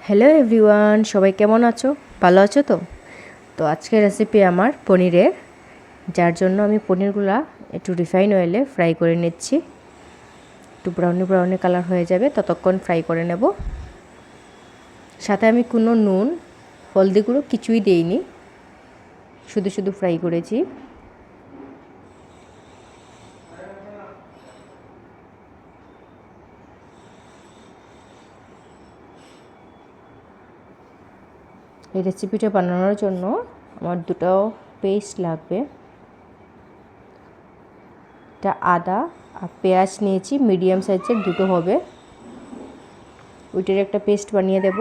Hello everyone, সবাই কেমন আছো? ভালো আছো তো? তো আজকের রেসিপি আমার পনিরের, যার জন্য আমি পনিরগুলা একটু রিফাইন অয়েলে ফ্রাই করে নিচ্ছি। একটু ব্রাউনি ব্রাউনি কালার হয়ে যাবে, ততক্ষণ ফ্রাই করে নেব। সাথে আমি কোনো নুন, হলদি গুঁড়ো কিছুই দেইনি, শুধু শুধু ফ্রাই করেছি। এই রেসিপিটা বানানোর জন্য আমার দুটো পেস্ট লাগবে। এটা আদা আর পেঁয়াজ নিয়েছি, মিডিয়াম সাইজের দুটো হবে, ওইটার একটা পেস্ট বানিয়ে দেব।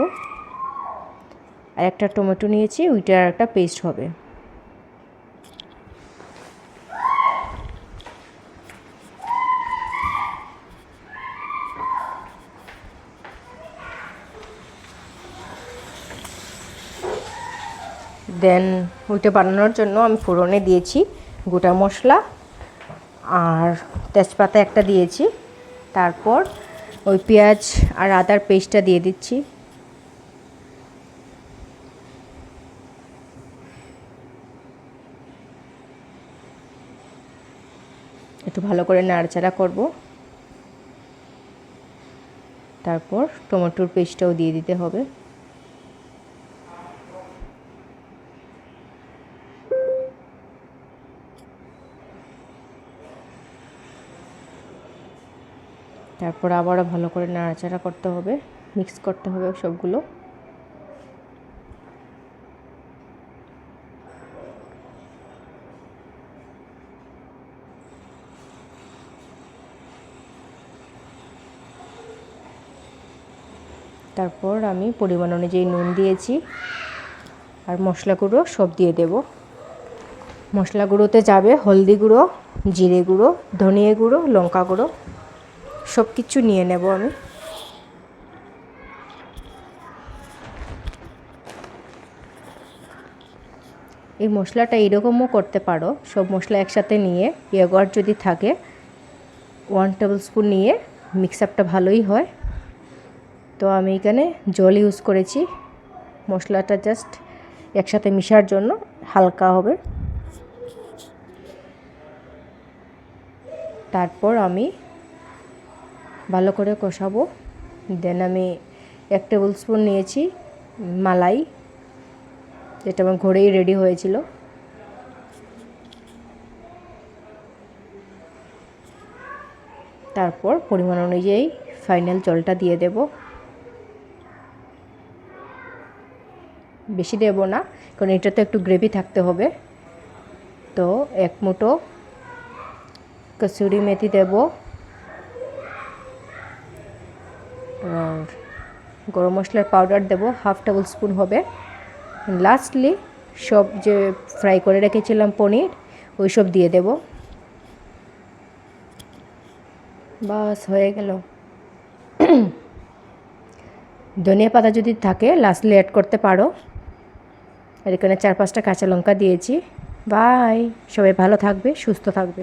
আর একটা টমেটো নিয়েছি, ওইটার একটা পেস্ট হবে। দেন ওইটা বানানোর জন্য আমি ফোড়নে দিয়েছি গোটা মশলা আর তেজপাতা একটা দিয়েছি। তারপর ওই পেঁয়াজ আর আদার পেস্টটা দিয়ে দিচ্ছি। একটু ভালো করে নাড়াচাড়া করব। তারপর টমেটোর পেস্টটাও দিয়ে দিতে হবে। তারপর আবারও ভালো করে নাড়াচাড়া করতে হবে, মিক্স করতে হবে সবগুলো। তারপর আমি পরিমাণ অনুযায়ী নুন দিয়েছি আর মশলা গুঁড়ো সব দিয়ে দেব। মশলা গুঁড়োতে যাবে হলদি গুঁড়ো, জিরে গুঁড়ো, ধনিয়া গুঁড়ো, লঙ্কা গুঁড়ো, সব কিছু নিয়ে নেব আমি। এই মশলাটা এরকমও করতে পারো, সব মশলা একসাথে নিয়ে ইয়োগার্ট যদি থাকে 1 টেবিল স্পুন নিয়ে মিক্স আপটা ভালোই হয়। তো আমি এখানে জল ইউজ করেছি, মশলাটা জাস্ট একসাথে মিশার জন্য হালকা হবে। তারপর আমি ভালো করে কষাবো। দেন আমি 1 টেবিল স্পুন নিয়েছি মালাই, যেটা আমার ঘরেই রেডি হয়েছিল। তারপর পরিমাণ অনুযায়ী ফাইনাল জলটা দিয়ে দেব। বেশি দেব না, কারণ এটা তো একটু গ্রেভি থাকতে হবে। তো 1 মুঠো কসুরি মেথি দেব আর গরম মশলার পাউডার দেব 1/2 টেবিল স্পুন হবে। লাস্টলি সব যে ফ্রাই করে রেখেছিলাম পনির, ওই সব দিয়ে দেব। বাস হয়ে গেল। ধনিয়া পাতা যদি থাকে লাস্টলি অ্যাড করতে পারো। আর এখানে 4-5টা কাঁচা লঙ্কা দিয়েছি। বাই, সবাই ভালো থাকবে, সুস্থ থাকবে।